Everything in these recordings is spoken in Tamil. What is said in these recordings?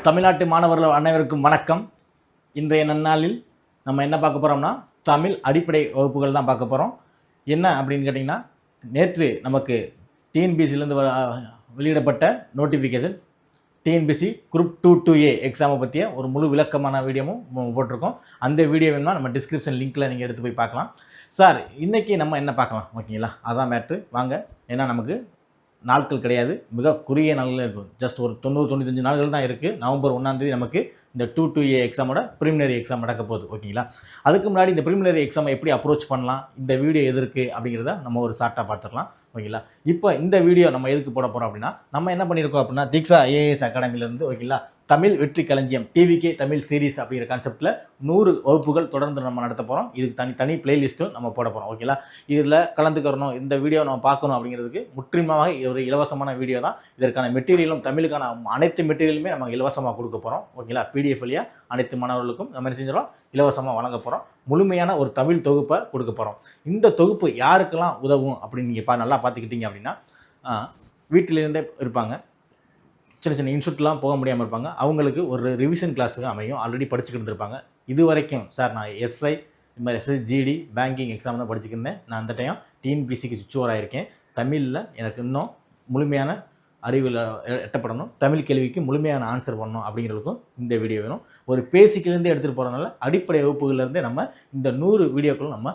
தமிழ்நாட்டு மாணவர்கள் அனைவருக்கும் வணக்கம். இன்றைய நன்னாளில் நம்ம என்ன பார்க்க போகிறோம்னா, தமிழ் அடிப்படை வகுப்புகள் தான் பார்க்க போகிறோம். என்ன அப்படின்னு கேட்டிங்கன்னா, நேற்று நமக்கு டிஎன்பிசிலேருந்து வெளியிடப்பட்ட நோட்டிஃபிகேஷன் டிஎன்பிசி குரூப் 2A எக்ஸாமை பற்றிய ஒரு முழு விளக்கமான வீடியோவும் போட்டிருக்கோம். அந்த வீடியோ வேணும்னா நம்ம டிஸ்கிரிப்ஷன் லிங்க்கில் நீங்கள் எடுத்து போய் பார்க்கலாம். சார், இன்றைக்கி நம்ம என்ன பார்க்கலாம் ஓகேங்களா? அதான் மேட்ரு. வாங்க. ஏன்னா நமக்கு நாட்கள் கிடையாது, மிக குறுகிய நாள்கள் இருக்கும். ஜஸ்ட் ஒரு 90-95 நாள்கள் தான் இருக்குது. நவம்பர் 1 நமக்கு இந்த 2A எக்ஸாமோட ப்ரிலிமினரி எக்ஸாம் நடக்க போகுது ஓகேங்களா? அதுக்கு முன்னாடி இந்த ப்ரிலிமினரி எக்ஸாமை எப்படி அப்ரோச் பண்ணலாம், இந்த வீடியோ எது இருக்குது அப்படிங்கிறத நம்ம ஒரு ஷார்ட்டாக பார்த்துக்கலாம் ஓகேங்களா? இப்போ இந்த வீடியோ நம்ம எதுக்கு போட போகிறோம் அப்படின்னா, நம்ம என்ன பண்ணியிருக்கோம் அப்படின்னா, தீக்ஷா ஐஏஎஸ் அகாடமிலேருந்து ஓகேங்களா, தமிழ் வெற்றி களஞ்சியம் டிவிகே தமிழ் சீரீஸ் அப்படிங்கிற கான்செப்ட்டில் 100 வகுப்புகள் தொடர்ந்து நம்ம நடத்த போகிறோம். இதுக்கு தனி பிளேலிஸ்ட்டும் நம்ம போட போகிறோம் ஓகேங்களா? இதில் கலந்துக்கிறணும், இந்த வீடியோ நம்ம பார்க்கணும் அப்படிங்கிறதுக்கு முற்றிலுமாக ஒரு இலவசமான வீடியோ தான். இதற்கான மெட்டீரியலும் தமிழுக்கான அனைத்து மெட்டீரியலுமே நம்ம இலவசமாக கொடுக்க போகிறோம் ஓகேங்களா? பிடிஎஃப் வழியாக அனைத்து மாணவர்களுக்கும் நம்ம என்ன செஞ்சிடறோம், இலவசமாக வழங்க போகிறோம். முழுமையான ஒரு தமிழ் தொகுப்பை கொடுக்க போகிறோம். இந்த தொகுப்பு யாருக்கெல்லாம் உதவும் அப்படின்னு நீங்கள் நல்லா பார்த்துக்கிட்டீங்க அப்படின்னா, வீட்டிலேருந்தே இருப்பாங்க, சின்ன சின்ன இன்ஸ்டியூட்லாம் போக முடியாமல் இருப்பாங்க, அவங்களுக்கு ஒரு ரிவிஷன் கிளாஸுக்கு அமையும். ஆல்ரெடி படிச்சுக்கிட்டு இருந்திருப்பாங்க. இது வரைக்கும் சார் நான் எஸ்ஐ இது மாதிரி எஸ்எஸ்ஜிடி பேங்கிங் எக்ஸாம் தான் படிச்சுக்கிருந்தேன், நான் அந்த டைம் டிஎன்பிசிக்கு சுவிட்ச் ஆகியிருக்கேன், தமிழில் எனக்கு இன்னும் முழுமையான அறிவில் எட்டப்படணும், தமிழ் கேள்விக்கு முழுமையான ஆன்சர் பண்ணணும் அப்படிங்கிறதுக்கும் இந்த வீடியோ வேணும். ஒரு பேசிக்கிலேருந்து எடுத்துகிட்டு போகிறதுனால அடிப்படை வகுப்புகள்லேருந்தே நம்ம இந்த 100 வீடியோக்களும் நம்ம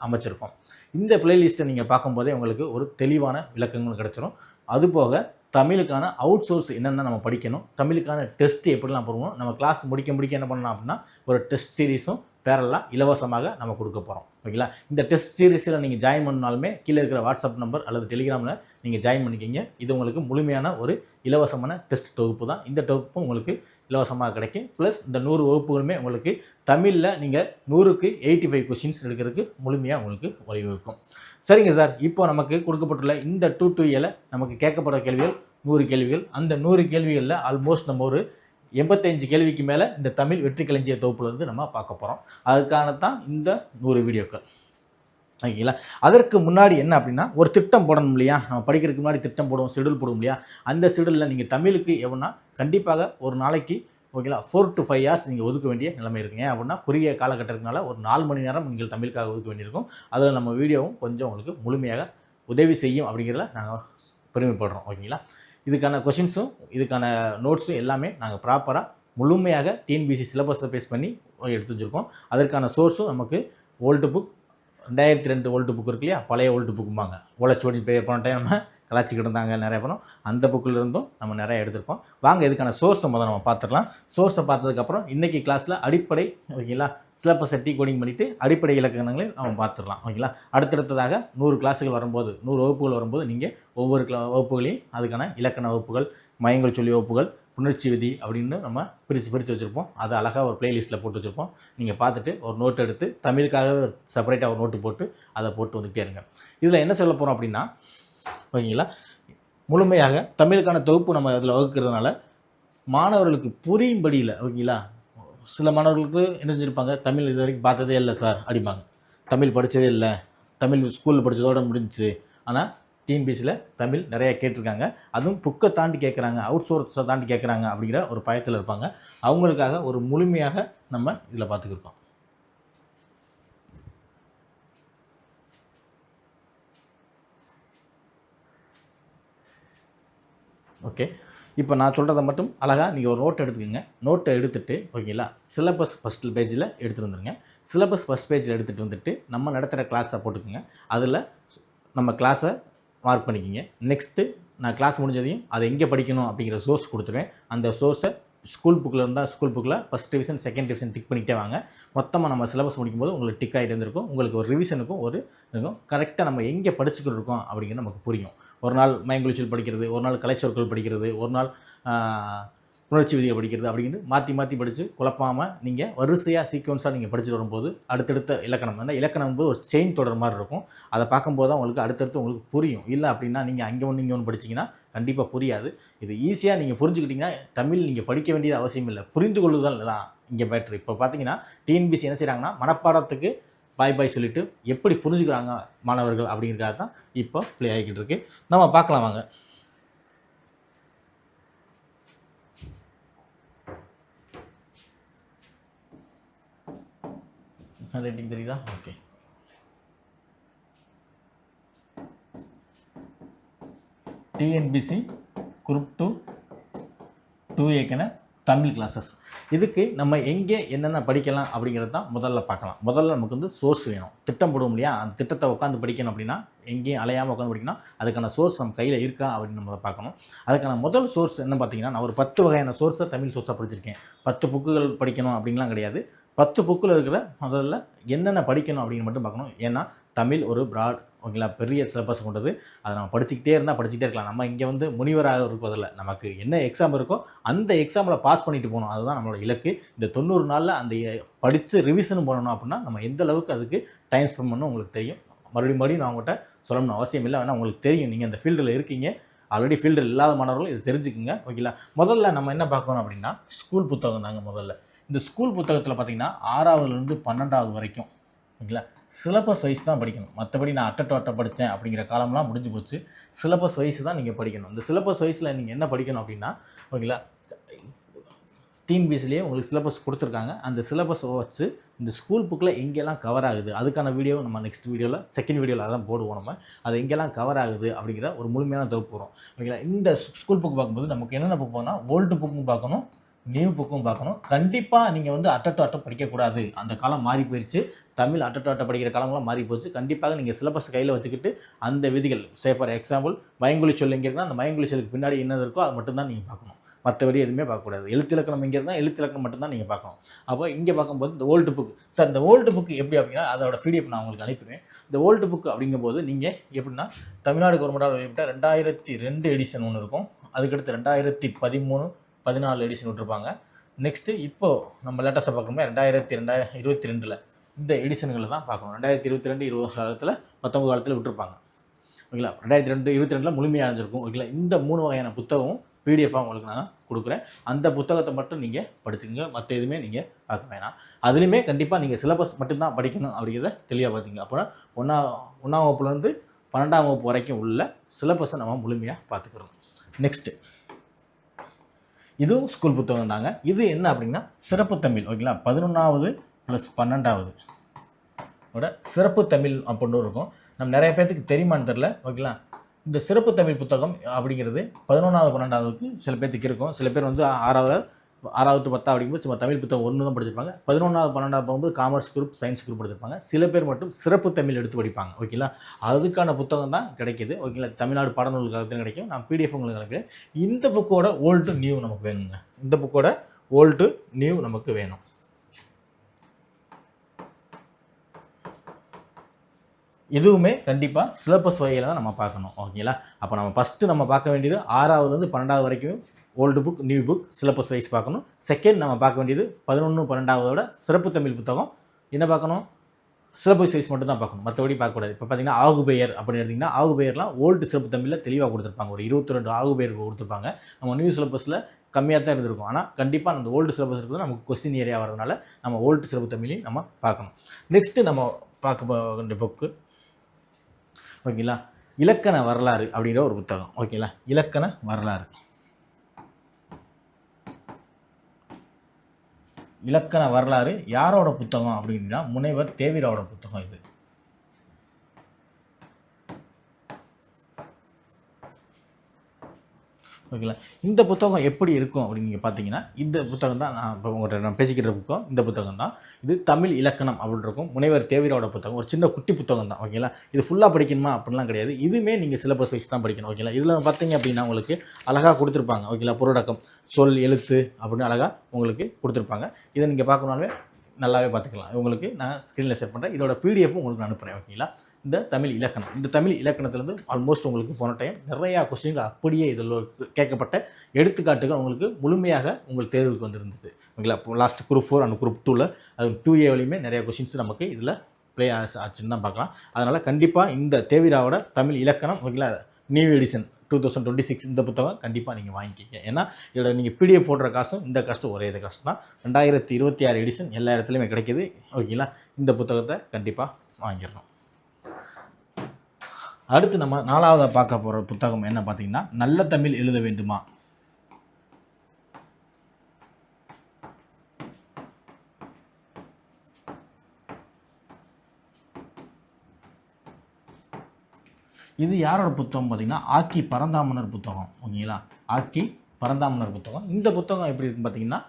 அமைச்சிருக்கோம். இந்த பிளேலிஸ்ட்டை நீங்கள் பார்க்கும்போதே உங்களுக்கு ஒரு தெளிவான விளக்கங்கள் கிடச்சிரும். அதுபோக தமிழுக்கான அவுட் சோர்ஸ் என்னென்ன நம்ம படிக்கணும், தமிழுக்கான டெஸ்ட் எப்படிலாம் போடுவோம், நம்ம கிளாஸ் முடிக்க என்ன பண்ணலாம் அப்படின்னா, ஒரு டெஸ்ட் சீரீஸும் பேரலாக இலவசமாக நம்ம கொடுக்க போகிறோம் ஓகேங்களா? இந்த டெஸ்ட் சீரீஸில் நீங்கள் ஜாயின் பண்ணாலுமே கீழே இருக்கிற வாட்ஸ்அப் நம்பர் அல்லது டெலிகிராமில் நீங்கள் ஜாயின் பண்ணிக்கிங்க. இது உங்களுக்கு முழுமையான ஒரு இலவசமான டெஸ்ட் தொகுப்பு தான். இந்த தொகுப்பு உங்களுக்கு இலவசமாக கிடைக்கும். ப்ளஸ் இந்த 100 வகுப்புகளுமே உங்களுக்கு தமிழில் நீங்கள் 100க்கு 85 கொஷின்ஸ் எடுக்கிறதுக்கு முழுமையாக உங்களுக்கு வழிவகுக்கும். சரிங்க சார், இப்போ நமக்கு கொடுக்கப்பட்டுள்ள இந்த 2A நமக்கு கேட்கப்படுற கேள்விகள் 100 கேள்விகள். அந்த 100 கேள்விகளில் ஆல்மோஸ்ட் நம்ம ஒரு 85 கேள்விக்கு மேலே இந்த தமிழ் வெற்றி களஞ்சிய தொகுப்புலேருந்து நம்ம பார்க்க போகிறோம். அதுக்கான தான் இந்த 100 வீடியோக்கள் ஓகேங்களா? அதற்கு முன்னாடி என்ன அப்படின்னா, ஒரு திட்டம் போடணும் இல்லையா? நம்ம படிக்கிறதுக்கு முன்னாடி திட்டம் போடுவோம், ஷெடியூல் போடுவோம் இல்லையா? அந்த ஷெடியூலில் நீங்கள் தமிழுக்கு எவ்வளோனா கண்டிப்பாக ஒரு நாளைக்கு ஓகேங்களா 4 to 5 hours நீங்கள் ஒதுக்க வேண்டிய நிலைமை இருக்குங்க. அப்படின்னா குறுகிய காலகட்டத்தினால ஒரு 4 மணி நேரம் நீங்கள் தமிழுக்காக ஒதுக்க வேண்டியிருக்கும். அதில் நம்ம வீடியோவும் கொஞ்சம் உங்களுக்கு முழுமையாக உதவி செய்யும் அப்படிங்கிறத நாங்கள் பெருமைப்படுறோம் ஓகேங்களா? இதுக்கான கொஷின்ஸும் இதுக்கான நோட்ஸும் எல்லாமே நாங்கள் ப்ராப்பராக முழுமையாக டிஎன்பிசி சிலபஸை பேஸ் பண்ணி எடுத்து வச்சுருக்கோம். அதற்கான சோர்ஸும் நமக்கு ஓல்டு புக் 2002 ஓல்டு புக் இருக்கு இல்லையா, பழைய ஓல்டு புக்கும்பாங்க, ஓலைச்சுவடி போன டைம் நம்ம கலாச்சிக்கிட்டு இருந்தாங்க நிறைய படம், அந்த புக்கில் இருந்தும் நம்ம நிறைய எடுத்திருக்கோம். வாங்க இதுக்கான சோர்ஸை முதல்ல நம்ம பார்த்துடலாம். சோர்ஸை பார்த்ததுக்கப்புறம் இன்றைக்கி கிளாஸில் அடிப்படை ஓகேங்களா சிலபஸை டீகோடிங் பண்ணிவிட்டு அடிப்படை இலக்கணங்களையும் நம்ம பார்த்துடலாம் ஓகேங்களா? அடுத்தடுத்ததாக 100 கிளாஸுகள் வரும்போது 100 வகுப்புகள் வரும்போது நீங்கள் ஒவ்வொரு வகுப்புகளையும் அதுக்கான இலக்கண வகுப்புகள், மயங்கல் சொல்லி வகுப்புகள், புணர்ச்சி விதி அப்படின்னு நம்ம பிரித்து வச்சுருப்போம். அதை அழகாக ஒரு பிளேலிஸ்ட்டில் போட்டு வச்சுருப்போம். நீங்கள் பார்த்துட்டு ஒரு நோட் எடுத்து தமிழுக்காக செப்பரேட்டாக ஒரு நோட்டு போட்டு அதை போட்டு வந்துகிட்டே இருங்க. இதில் என்ன சொல்ல போகிறோம் அப்படின்னா ஓகேங்களா, முழுமையாக தமிழுக்கான தொகுப்பு நம்ம அதில் வகுக்கிறதுனால மாணவர்களுக்கு புரியும்படியில் ஓகேங்களா, சில மாணவர்களுக்கு என்ன செஞ்சுருப்பாங்க, தமிழ் இது வரைக்கும் பார்த்ததே இல்லை சார் அப்படிம்பாங்க, தமிழ் படித்ததே இல்லை, தமிழ் ஸ்கூலில் படித்ததோடு முடிஞ்சிச்சு. ஆனால் டிஎன்பிசியில் தமிழ் நிறைய கேட்டிருக்காங்க, அதுவும் புக்கை தாண்டி கேட்குறாங்க, அவுட் சோர்ஸை தாண்டி கேட்குறாங்க அப்படிங்கிற ஒரு பயத்தில் இருப்பாங்க. அவங்களுக்காக ஒரு முழுமையாக நம்ம இதில் பார்த்துக்கிருக்கோம். ஓகே, இப்போ நான் சொல்கிறத மட்டும் அழகாக நீங்கள் ஒரு நோட் எடுத்துக்கோங்க. நோட்டை எடுத்துகிட்டு ஓகேங்களா சிலபஸ் ஃபஸ்ட் பேஜில் எடுத்துகிட்டு வந்துடுங்க. சிலபஸ் ஃபஸ்ட் பேஜில் எடுத்துகிட்டு வந்துட்டு நம்ம நடத்துகிற கிளாஸை போட்டுக்கோங்க. அதில் நம்ம கிளாஸை மார்க் பண்ணிக்கிங்க. நெக்ஸ்ட்டு நான் கிளாஸ் முடிஞ்சதையும் அதை எங்கே படிக்கணும் அப்படிங்கிற சோர்ஸ் கொடுத்துருவேன். அந்த சோர்ஸை ஸ்கூல் புக்கில் இருந்தால் ஸ்கூல் புக்கில் first division second division tick பண்ணிகிட்டே வாங்க. மொத்தமாக நம்ம சிலபஸ் முடிக்கும்போது உங்களுக்கு டிக் ஆகிட்டு இருந்திருக்கும். உங்களுக்கு ஒரு ரிவிஷனுக்கும் ஒரு இருக்கும், கரெக்டாக நம்ம எங்கே படிச்சுக்கிட்டு இருக்கோம் அப்படிங்கிறது நமக்கு புரியும். ஒரு நாள் மயங்குளிச்சல் படிக்கிறது, ஒரு நாள் கலைச்சொற்கள் படிக்கிறது, ஒரு நாள் புணர்ச்சி விதியை படிக்கிறது அப்படிங்கிறது மாற்றி படித்து குழப்பாமல் நீங்கள் வரிசையாக சீக்வன்ஸாக நீங்கள் படிச்சுட்டு வரும்போது அடுத்தடுத்த இலக்கணம் அந்த இலக்கணம் போது ஒரு செயின் தொடர் மாதிரி இருக்கும். அதை பார்க்கும்போது தான் உங்களுக்கு அடுத்தடுத்து உங்களுக்கு புரியும். இல்லை அப்படின்னா நீங்கள் அங்கே ஒன்று இங்கே ஒன்று படிச்சிங்கன்னா கண்டிப்பாக புரியாது. இது ஈஸியாக நீங்கள் புரிஞ்சுக்கிட்டிங்கன்னா தமிழ் நீங்கள் படிக்க வேண்டியது அவசியம் இல்லை, புரிந்து கொள்ளுதல் தான் இங்கே பேட்ரு. இப்போ பார்த்தீங்கன்னா டிஎன்பிசி என்ன செய்கிறாங்கன்னா மனப்பாடத்துக்கு பாய் சொல்லிவிட்டு எப்படி புரிஞ்சுக்கிறாங்க மாணவர்கள் அப்படிங்கிறதுக்காக தான் இப்போ ப்ளே ஆகிக்கிட்டு இருக்கு. நம்ம பார்க்கலாம் வாங்க. ரேட்டிங் தெரியுதா? Okay. TNPSC group 2 2A Tamil classes. இதுக்கு நம்ம எங்கே என்னென்ன படிக்கலாம் அப்படிங்கிறது தான் முதல்ல பார்க்கலாம். முதல்ல நமக்கு வந்து சோர்ஸ் வேணும். திட்டம் போடுவோம் இல்லையா, அந்த திட்டத்தை உட்காந்து படிக்கணும் அப்படின்னா எங்கேயும் அலையாமல் உட்காந்து படிக்கணும். அதுக்கான சோர்ஸ் நம்ம கையில் இருக்கா அப்படின்னு நம்ம பார்க்கணும். அதுக்கான முதல் சோர்ஸ் என்ன பார்த்தீங்கன்னா, நான் ஒரு 10 வகையான சோர்ஸை தமிழ் சோர்ஸாக படிச்சிருக்கேன். 10 புக்குகள் படிக்கணும் அப்படின்லாம் கிடையாது. 10 புக்கில் இருக்கிற முதல்ல என்னென்ன படிக்கணும் அப்படின்னு மட்டும் பார்க்கணும். ஏன்னா தமிழ் ஒரு ப்ராட் ஓகேங்களா, பெரிய சிலபஸ் கொண்டது. அதை நம்ம படிச்சுக்கிட்டே இருக்கலாம். நம்ம இங்கே வந்து முனிவராக இருப்பதில்லை. நமக்கு என்ன எக்ஸாம் இருக்கோ அந்த எக்ஸாமில் பாஸ் பண்ணிட்டு போகணும். அதுதான் நம்மளோட இலக்கு. இந்த 90 நாளில் அந்த படித்து ரிவிஷனும் பண்ணணும் அப்படின்னா நம்ம எந்த அளவுக்கு அதுக்கு டைம் ஸ்பெண்ட் பண்ணணும் உங்களுக்கு தெரியும். மறுபடியும் நான் உங்கள்கிட்ட சொல்லணும்னு அவசியம் இல்லை. ஆனால் உங்களுக்கு தெரியும், நீங்கள் அந்த ஃபீல்டில் இருக்கீங்க. ஆல்ரெடி ஃபீல்டில் இல்லாத மாணவர்களும் இதை தெரிஞ்சுக்குங்க ஓகேங்களா. முதல்ல நம்ம என்ன பார்க்கணும் அப்படின்னா ஸ்கூல் புத்தகம் தாங்க. முதல்ல இந்த ஸ்கூல் புத்தகத்தில் பார்த்தீங்கன்னா 6வதுலேருந்து 12வது வரைக்கும் ஓகேங்களா சிலபஸ் வைஸ் தான் படிக்கணும். மற்றபடி நான் அட்டை படித்தேன் அப்படிங்கிற காலம்லாம் முடிஞ்சு போச்சு. சிலபஸ் வைஸ் தான் நீங்கள் படிக்கணும். இந்த சிலபஸ் வைஸில் நீங்கள் என்ன படிக்கணும் அப்படின்னா ஓகேங்களா, டிஎன்பிஎஸ்சிலேயே உங்களுக்கு சிலபஸ் கொடுத்துருக்காங்க. அந்த சிலபஸை வச்சு இந்த ஸ்கூல் புக்கில் எங்கெல்லாம் கவர் ஆகுது அதுக்கான வீடியோ நம்ம நெக்ஸ்ட் வீடியோவில் செகண்ட் வீடியோவில் அதான் போடுவோம். நம்ம அது எங்கெல்லாம் கவர் ஆகுது அப்படிங்கிற ஒரு முழுமையான தொகுப்பு வரும் ஓகேங்களா. இந்த ஸ்கூல் புக் பார்க்கும்போது நமக்கு என்னென்ன புக் போனால் ஓல்டு புக்கும் பார்க்கணும், நியூ புக்கும் பார்க்கணும். கண்டிப்பாக நீங்கள் வந்து அட்டை படிக்கக்கூடாது. அந்த காலம் மாறி போயிடுச்சு. தமிழ் அட்டை படிக்கிற காலங்களாம் மாறி போச்சு. கண்டிப்பாக நீங்கள் சிலபஸ் கையில் வச்சுக்கிட்டு அந்த விதிகள் ஃபார் எக்ஸாம்பிள் மயங்கொலி சொல் எங்கே இருக்குன்னா அந்த மயங்கொலி சொல்லுக்கு பின்னாடி என்னது இருக்கோ அது மட்டும்தான் நீங்கள் பார்க்கணும். மற்றபடி எதுவுமே பார்க்கக்கூடாது. எழுத்திலக்கணம் எங்கே இருந்தால் எழுத்திலக்கணம் மட்டும்தான் நீங்கள் பார்க்கணும். அப்போ இங்கே பார்க்கும்போது இந்த ஓல்டு புக் சார், இந்த ஓல்டு புக் எப்படி அப்படின்னா அதோட PDF நான் உங்களுக்கு அனுப்பிடுவேன். இந்த ஓல்டு புக் அப்படிங்கும்போது நீங்கள் எப்படின்னா தமிழ்நாடு கவர்மெண்டால் வெளியிட்ட 2002 எடிஷன் ஒன்று இருக்கும். அதுக்கடுத்து 2013 14 எடிஷன் விட்டுருப்பாங்க. நெக்ஸ்ட்டு இப்போது நம்ம லேட்டஸ்ட்டாக பார்க்கணுமே 2022 இந்த எடிஷன்களில் தான் பார்க்கணும். 2022 20 காலத்தில் 19 காலத்தில் விட்டுருப்பாங்க ஓகேங்களா. 2022 முழுமையாக அடைஞ்சிருக்கும் ஓகேங்களா. இந்த 3 வகையான புத்தகம் PDF-ஆக உங்களுக்கு நான் கொடுக்குறேன். அந்த புத்தகத்தை மட்டும் நீங்கள் படிச்சுக்கோங்க. மற்ற எதுவுமே நீங்கள் பார்க்க வேணாம். அதுலேயுமே கண்டிப்பாக நீங்கள் சிலபஸ் மட்டும்தான் படிக்கணும் அப்படிங்கிறத தெளிவாக பார்த்துங்க. அப்போனா 1ஆம் வகுப்புலேருந்து 12ஆம் வகுப்பு வரைக்கும் உள்ள சிலபஸை நம்ம முழுமையாக பார்த்துக்கிறோம். நெக்ஸ்ட்டு இதுவும் ஸ்கூல் புத்தகம் தாங்க. இது என்ன அப்படின்னா சிறப்பு தமிழ் ஓகேங்களா. 11வது + 12வது சிறப்பு தமிழ் அப்படின்னு இருக்கும். நம்ம நிறைய பேர்த்துக்கு தெரியுமான்னு தெரில ஓகேங்களா. இந்த சிறப்பு தமிழ் புத்தகம் அப்படிங்கிறது 11வது 12வதுக்கு சில பேர்த்துக்கு இருக்கும். சில பேர் வந்து 6வது to 10 அப்படிங்கும்போது சும்மா தமிழ் புத்தகம் ஒன்று தான் படிச்சிருப்பாங்க. 11வது 12வது போகும்போது காமர்ஸ் குரூப் சயின்ஸ் குரூப் எடுத்திருப்பாங்க. சில பேர் மட்டும் சிறப்பு தமிழ் எடுத்து படிப்பாங்க ஓகேங்களா. அதுக்கான புத்தகம் தான் கிடைக்கிது ஓகேங்களா. தமிழ்நாடு பாடநூல் கழகத்தில் கிடைக்கும். நான் PDF உங்களுக்கு அனுப்புகிறேன். இந்த புக்கோட ஓல்டு நியூ நமக்கு வேணுங்க. இந்த புக்கோட ஓல்டு நியூ நமக்கு வேணும். இதுவுமே கண்டிப்பாக சிலபஸ் வகையில் தான் நம்ம பார்க்கணும் ஓகேங்களா. அப்போ நம்ம ஃபஸ்ட்டு நம்ம பார்க்க வேண்டியது 6வதுலேருந்து 12வது வரைக்கும் old book new book syllabus wise பார்க்கணும். செகண்ட் நம்ம பார்க்க வேண்டியது 11 12வதோட சிறப்பு தமிழ் புத்தகம் என்ன பார்க்கணும், சிலபஸ் வைஸ் மட்டும் தான் பார்க்கணும். மற்றபடி பார்க்கக்கூடாது. இப்போ பார்த்தீங்கன்னா ஆகுபெயர் அப்படின்னு எடுத்திங்கன்னா ஆகுபெயர்லாம் ஓல்டு சிறப்பு தமிழில் தெளிவாக கொடுத்துருப்பாங்க. ஒரு 22 ஆகுபெயர் கொடுத்துருப்பாங்க. நம்ம நியூ சிலபஸில் கம்மியாக தான் இருந்திருக்கும். ஆனால் கண்டிப்பாக அந்த ஓல்டு சிலபஸ் இருக்கிறது நமக்கு கொஸ்டின் ஏரியா வரதுனால நம்ம ஓல்டு சிறப்பு தமிழையும் நம்ம பார்க்கணும். நெக்ஸ்ட்டு நம்ம பார்க்க வேண்டிய புக்கு ஓகேங்களா இலக்கண வரலாறு அப்படிங்கிற ஒரு புத்தகம் ஓகேங்களா. இலக்கண வரலாறு இலக்கண வரலாறு யாரோட புத்தகம் அப்படின்னா முனைவர் தேவிராவோட புத்தகம் இது. ஓகேங்களா. இந்த புத்தகம் எப்படி இருக்கும் அப்படின்னு நீங்கள் பார்த்தீங்கன்னா இந்த புத்தகம் தான் நான் இப்போ உங்கள்கிட்ட நான் பேசிக்கிற புத்தகம். இந்த புத்தகம் தான் இது தமிழ் இலக்கணம் அப்படின்னு இருக்கும். முனைவர் தேவிராவோட புத்தகம். ஒரு சின்ன குட்டி புத்தகம் தான் ஓகேங்களா. இது ஃபுல்லாக படிக்கணுமா அப்படிலாம் கிடையாது. இதுவுமே நீங்கள் சிலபஸ் வைஸ் தான் படிக்கணும் ஓகேங்களா. இதில் பார்த்தீங்க அப்படின்னா உங்களுக்கு அழகாக கொடுத்துருப்பாங்க ஓகேங்களா. பொருளடக்கம் சொல் எழுத்து அப்படின்னு அழகாக உங்களுக்கு கொடுத்துருப்பாங்க. இதை நீங்கள் பார்க்கணுன்னாலே நல்லாவே பார்த்துக்கலாம். உங்களுக்கு நான் ஸ்க்ரீனில் செட் பண்ணுறேன். இதோட PDF உங்களுக்கு நான் அனுப்புகிறேன் ஓகேங்களா. இந்த தமிழ் இலக்கணம் இந்த தமிழ் இலக்கணத்துலேருந்து ஆல்மோஸ்ட் உங்களுக்கு போன டைம் நிறையா கொஸ்டின்கள் அப்படியே இதில் கேட்கப்பட்ட எடுத்துக்காட்டுகள் உங்களுக்கு முழுமையாக உங்களுக்கு தேர்வுக்கு வந்துருந்துச்சு ஓகேங்களா. லாஸ்ட் குரூப் 4 அண்ட் குரூப் 2ல் அது 2Aலையுமே நிறைய கொஸ்டின்ஸ் நமக்கு இதில் ப்ளே ஆச்சுன்னு தான் பார்க்கலாம். அதனால் கண்டிப்பாக இந்த தேவிராவோட தமிழ் இலக்கணம் ஓகேங்களா நியூ எடிஷன் 2026 இந்த புத்தகம் கண்டிப்பாக நீங்கள் வாங்கிக்கிங்க. ஏன்னா இதில் நீங்கள் PDF போடுற காசும் இந்த காஸ்ட்டும் ஒரே இது காஸ்ட் தான். 2026 எடிஷன் எல்லா இடத்துலையுமே கிடைக்கிது ஓகேங்களா. இந்த புத்தகத்தை கண்டிப்பாக வாங்கிடணும். அடுத்து நம்ம 4வது பார்க்க போகிற புத்தகம் என்ன பார்த்தீங்கன்னா நல்ல தமிழ் எழுத வேண்டுமா. இது யாரோட புத்தகம் பார்த்தீங்கன்னா ஆக்கி பரந்தாமனர் புத்தகம். ஓகேங்களா, ஆக்கி பரந்தாமனர் புத்தகம். இந்த புத்தகம் எப்படி இருக்குன்னு பார்த்தீங்கன்னா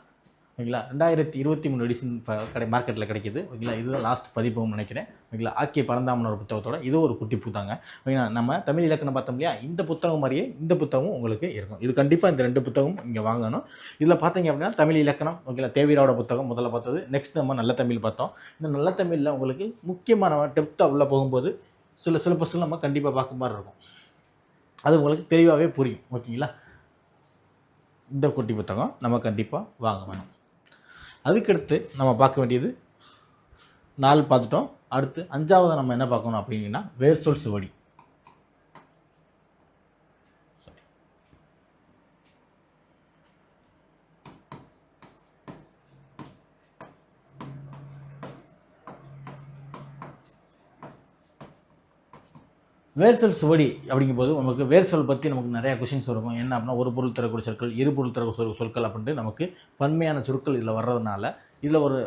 ஓகேங்களா 2023 எடிஷன் இப்போ மார்க்கெட்டில் கிடைக்கிது. ஓகேங்களா, இதுதான் லாஸ்ட் பதிப்புன்னு நினைக்கிறேன். ஓகேங்களா, ஆக்கி பரந்தாமனர் புத்தகத்தோட இது ஒரு குட்டி புத்தகங்க. ஓகேங்களா, நம்ம தமிழ் இலக்கணம் பார்த்தோம் இல்லையா, இந்த புத்தகம் மாதிரியே இந்த புத்தகமும் உங்களுக்கு இருக்கும். இது கண்டிப்பாக இந்த 2 புத்தகமும் இங்கே வாங்கணும். இதில் பார்த்தீங்க அப்படின்னா தமிழ் இலக்கணம் ஓகேங்களா தேவிராவோட புத்தகம் முதல்ல பார்த்தது. நெக்ஸ்ட் நம்ம நல்ல தமிழ் பார்த்தோம். இந்த நல்ல தமிழில் உங்களுக்கு முக்கியமான டெப்த்தாக உள்ளே போகும்போது சில சிலபஸ்கள் நம்ம கண்டிப்பாக பார்க்க மாதிரி இருக்கும். அது உங்களுக்கு தெளிவாகவே புரியும். ஓகேங்களா, இந்த குட்டி புத்தகம் நம்ம கண்டிப்பாக வாங்க வேணும். அதுக்கடுத்து நம்ம பார்க்க வேண்டியது 4 பார்த்துட்டோம். அடுத்து 5வது நம்ம என்ன பார்க்கணும் அப்படின்னா வேர்சொல் சுவடி. வேர்சொல் சுவடி அப்படிங்கும்போது நமக்கு வேர்சொல் பற்றி நமக்கு நிறையா கொஷின்ஸ் இருக்கும். என்ன அப்படின்னா ஒரு பொருள் தரக்கூடிய சொற்கள், இரு பொருள் தரக்கூடிய சொற்கள் அப்படின்ட்டு நமக்கு பன்மையான சொற்கள் இதில் வர்றதுனால இதில் ஒரு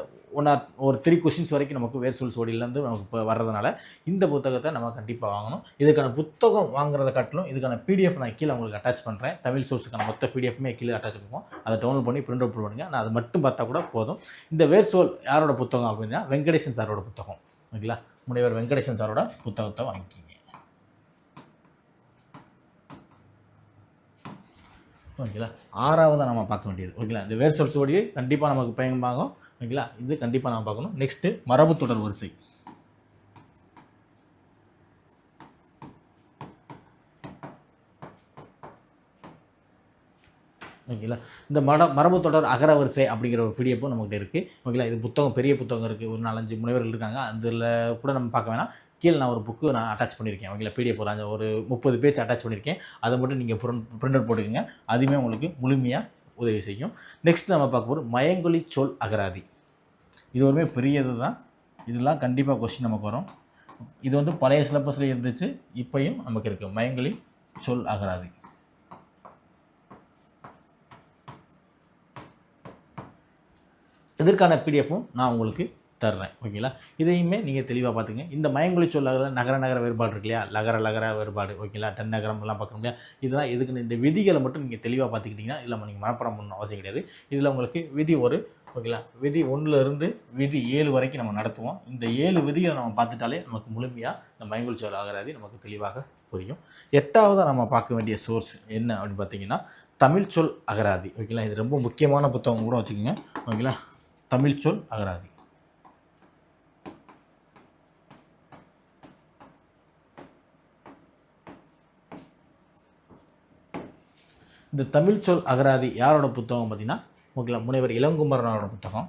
3 கொஷின்ஸ் வரைக்கும் நமக்கு வேர்சொல் சுவடியிலேருந்து நமக்கு இப்போ வர்றதுனால இந்த புத்தகத்தை நம்ம கண்டிப்பாக வாங்கணும். இதுக்கான புத்தகம் வாங்குறத காட்டிலும் இதுக்கான பிடிஎஃப் நான் கீழே உங்களுக்கு அட்டாச் பண்ணுறேன். தமிழ் சோர்ஸுக்கான மொத்த பிடிஎஃப்மே கீழே அட்டாச் பண்ணுவோம். அதை டவுன்லோட் பண்ணி பிரிண்ட் அவுட் பண்ணுங்க. நான் அதை மட்டும் பார்த்தா கூட போதும். இந்த வேர்சொல் யாரோட புத்தகம் அப்படின்னா வெங்கடேசன் சாரோட புத்தகம். ஓகேங்களா, முனைவர் வெங்கடேசன் சாரோட புத்தகத்தை வாங்கிக்கிங்க. ஓகேங்களா, 6வது நம்ம பார்க்க வேண்டியது ஓகேங்களா இந்த வேர்சொல் சுவடியை கண்டிப்பாக நமக்கு பயன்பாகும். ஓகேங்களா, இது கண்டிப்பாக நம்ம பார்க்கணும். நெக்ஸ்ட்டு மரபு தொடர் வரிசை. ஓகேங்களா, இந்த மரபு தொடர் அகர வரிசை அப்படிங்கிற ஒரு பிடிஎஃப்பும் நம்மகிட்ட இருக்குது. ஓகேங்களா, இது புத்தகம் பெரிய புத்தகம் இருக்குது. ஒரு 4-5 முனைவர்கள் இருக்காங்க. அதில் கூட நம்ம பார்க்க வேணாம். கீழே நான் ஒரு புக்கு நான் அட்டாச் பண்ணியிருக்கேன். ஓகேங்களா, பிடிஎஃப் ஒரு 30 பேஜ் அட்டாச் பண்ணியிருக்கேன். அதை மட்டும் நீங்கள் பிரிண்ட் அவுட் போட்டுக்கோங்க. அதுவுமே உங்களுக்கு முழுமையாக உதவி செய்யும். நெக்ஸ்ட் நம்ம பார்க்க போகிறது மயங்கொலி சொல் அகராதி. இது ஒருமே பெரியது தான். இதெல்லாம் கண்டிப்பாக கொஸ்டின் நமக்கு வரும். இது பழைய சிலபஸில் இருந்துச்சு, இப்போயும் நமக்கு இருக்குது. மயங்கொலி சொல் அகராதி. இதற்கான பிடிஎஃப்பும் நான் உங்களுக்கு தர்றேன். ஓகேங்களா, இதையுமே நீங்கள் தெளிவாக பார்த்துங்க. இந்த மயங்கொலி சொல்லாக நகர வேறுபாடு இருக்கு இல்லையா, லகர வேறுபாடு ஓகேங்களா, நகரம்லாம் பார்க்க முடியாது. இதெல்லாம் எதுக்குன்னு இந்த விதிகளை மட்டும் நீங்கள் தெளிவாக பார்த்துக்கிட்டிங்கன்னா இதில் நீங்கள் மனப்பாடம் பண்ணணும் அவசியம் கிடையாது. இதில் உங்களுக்கு விதி ஓகேங்களா, விதி 1லேருந்து விதி 7 வரைக்கும் நம்ம நடத்துவோம். இந்த 7 விதிகளை நம்ம பார்த்துட்டாலே நமக்கு முழுமையாக இந்த மயங்கொலி சொல் அகராதி நமக்கு தெளிவாக புரியும். 8வது நம்ம பார்க்க வேண்டிய சோர்ஸ் என்ன அப்படின்னு பார்த்தீங்கன்னா தமிழ் சொல் அகராதி. ஓகேங்களா, இது ரொம்ப முக்கியமான புத்தகம் கூட வச்சுக்கோங்க. ஓகேங்களா, தமிழ் சொல் அகராதி. இந்த தமிழ் சொல் அகராதி யாரோட புத்தகம் பார்த்தீங்கன்னா ஓகேங்களா முனைவர் இளங்குமரனோட புத்தகம்.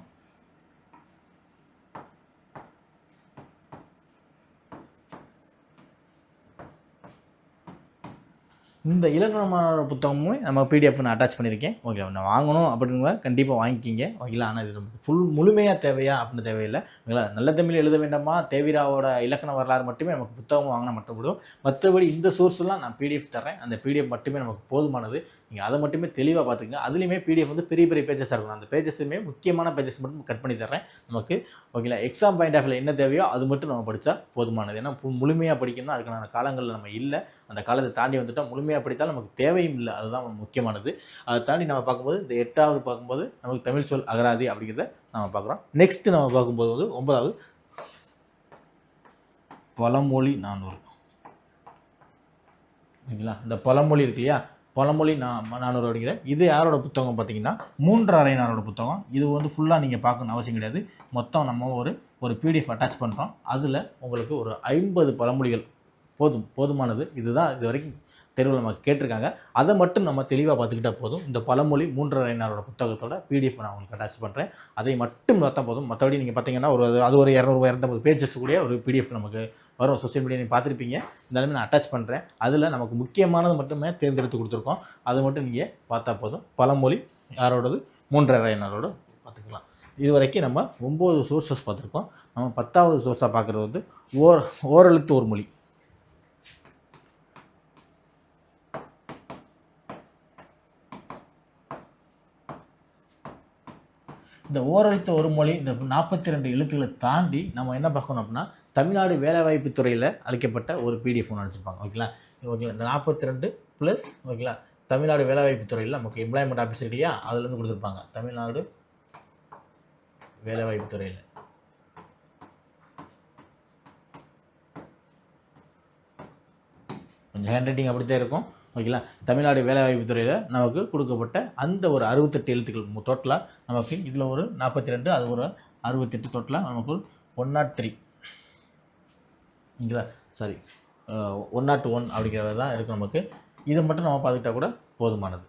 இந்த இலக்கணமான புத்தகமுமே நம்ம பிடிஎஃப் நான் அட்டாச் பண்ணியிருக்கேன். ஓகே, நான் வாங்கணும் அப்படிங்கிற கண்டிப்பாக வாங்கிக்கிங்க. ஓகேங்களா, ஆனால் இது நமக்கு முழுமையாக தேவையா அப்படின்னு தேவையில்லை. ஓகேங்களா, நல்ல தமிழ் எழுத வேண்டாமா, தேவிராவோட இலக்கண வரலாறு மட்டுமே நமக்கு புத்தகம் வாங்கினா மட்டும் விடும். மற்றபடி இந்த சோர்ஸ்லாம் நான் பிடிஎஃப் தரேன். அந்த பிடிஎஃப் மட்டுமே நமக்கு போதுமானது. நீங்கள் அதை மட்டுமே தெளிவாக பார்த்துங்க. அதுலேயுமே பிடிஎஃப் பெரிய பெரிய பேஜஸாக இருக்கணும். அந்த பேஜஸுமே முக்கியமான பேஜஸ் மட்டும் கட் பண்ணி தரேன் நமக்கு. ஓகேங்களா, எக்ஸாம் பாயிண்ட் ஆஃப் வியூ என்ன தேவையோ அது மட்டும் நம்ம படித்தா போதுமானது. ஏன்னா முழுமையாக படிக்கணும்னா அதுக்கான காலங்களில் நம்ம இல்லை. அந்த காலத்தை தாண்டி வந்துட்டால் முழுமையாக படித்தால் நமக்கு தேவையும் இல்லை. அதுதான் முக்கியமானது. அதை தாண்டி நம்ம பார்க்கும்போது இந்த 8வது பார்க்கும்போது நமக்கு தமிழ் சொல் அகராதி அப்படிங்கிறத நம்ம பார்க்குறோம். நெக்ஸ்ட்டு நம்ம பார்க்கும்போது 9வது பழமொழி 400. ஓகேங்களா, இந்த பழமொழி இருக்கு இல்லையா, பழமொழி 400 அப்படிங்கிற இது யாரோட புத்தகம் பார்த்தீங்கன்னா 3 அறையினாரோட புத்தகம். இது ஃபுல்லாக நீங்கள் பார்க்கணும் அவசியம் கிடையாது. மொத்தம் நம்ம ஒரு பிடிஎஃப் அட்டாச் பண்ணுறோம். அதில் உங்களுக்கு ஒரு 50 பழமொழிகள் போதுமானது. இதுதான் இது வரைக்கும் தேர்வில் நம்ம கேட்டிருக்காங்க. அதை மட்டும் நம்ம தெளிவாக பார்த்துக்கிட்டால் போதும். இந்த பழமொழி 3 அறையினாரோட புத்தகத்தோட பிடிஎஃப் நான் உங்களுக்கு அட்டாச் பண்ணுறேன். அதை மட்டும் பார்த்தா போதும். மற்றபடி நீங்கள் பார்த்தீங்கன்னா அது ஒரு 200-250 பேஜஸ் கூட ஒரு பிடிஎஃப் நமக்கு வரும். சோசியல் மீடியா நீங்கள் பார்த்துருப்பீங்க. இருந்தாலுமே நான் அட்டாச் பண்ணுறேன். அதில் நமக்கு முக்கியமானது மட்டுமே தேர்ந்தெடுத்து கொடுத்துருக்கோம். அதை மட்டும் நீங்கள் பார்த்தா போதும். பழமொழி யாரோடது 3 அறையினாரோட பார்த்துக்கலாம். இது வரைக்கும் நம்ம 9 சோர்ஸஸ் பார்த்துருக்கோம். நம்ம 10வது சோர்ஸாக பார்க்குறது ஓரெழுத்து ஒரு மொழி. இந்த ஓரெழுத்து ஒரு மொழி இந்த 42 எழுத்துக்களை தாண்டி நம்ம என்ன பார்க்கணும் அப்படின்னா தமிழ்நாடு வேலைவாய்ப்பு துறையில் அளிக்கப்பட்ட ஒரு பிடிஎஃப் ஒன்று அனுப்பிச்சிருப்பாங்க. ஓகேங்களா? ஓகேங்களா? இந்த 42 ப்ளஸ் ஓகேங்களா தமிழ்நாடு வேலைவாய்ப்பு துறையில் நமக்கு எம்ப்ளாய்மெண்ட் ஆஃபீஸ் இருக்கு இல்லையா, அதுலேருந்து கொடுத்துருப்பாங்க. தமிழ்நாடு வேலைவாய்ப்பு துறையில் கொஞ்சம் ஹேண்ட் ரைட்டிங் அப்படித்தான் இருக்கும். ஓகேங்களா? தமிழ்நாடு வேலைவாய்ப்பு துறையில் நமக்கு கொடுக்கப்பட்ட அந்த ஒரு 68 எழுத்துக்கள் டோட்டலாக நமக்கு இதில் ஒரு 42, அது ஒரு 68 டோட்டலாக நமக்கு 103 ஓகேங்களா, சாரி 101 அப்படிங்கிறது தான் இருக்குது நமக்கு. இதை மட்டும் நம்ம பார்த்துக்கிட்டா கூட போதுமானது.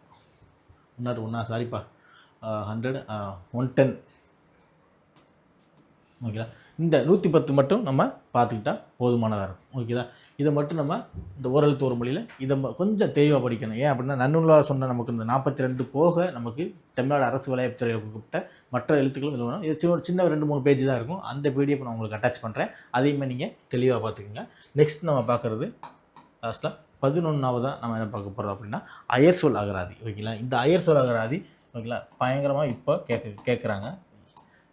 101 சாரிப்பா 100 110 ஓகேங்களா. இந்த 110 மட்டும் நம்ம பார்த்துக்கிட்டா போதுமானதாக இருக்கும். ஓகேதா? இதை மட்டும் நம்ம இந்த ஓரெழுத்து ஒரு மொழியில் இதை கொஞ்சம் தெளிவாக படிக்கணும். ஏன் அப்படின்னா நன்னூலாக சொன்ன நமக்கு இந்த 42 போக நமக்கு தமிழ்நாடு அரசு வேலைவாய்ப்பு துறையில் கொடுக்கப்பட்ட மற்ற எழுத்துக்களும் இது வேணும். இது சின்ன 2-3 பேஜ் தான் இருக்கும். அந்த பிடிஎஃப் நான் உங்களுக்கு அட்டாச் பண்ணுறேன். அதையுமே நீங்கள் தெளிவாக பார்த்துக்கோங்க. நெக்ஸ்ட் நம்ம பார்க்குறது லாஸ்ட்டாக 11ஆவதாக நம்ம என்ன பார்க்க போகிறோம் அப்படின்னா அயர் சொல் அகராதி. ஓகேங்களா? இந்த அயர் சொல் அகராதி ஓகேங்களா பயங்கரமாக இப்போ கேட்குறாங்க.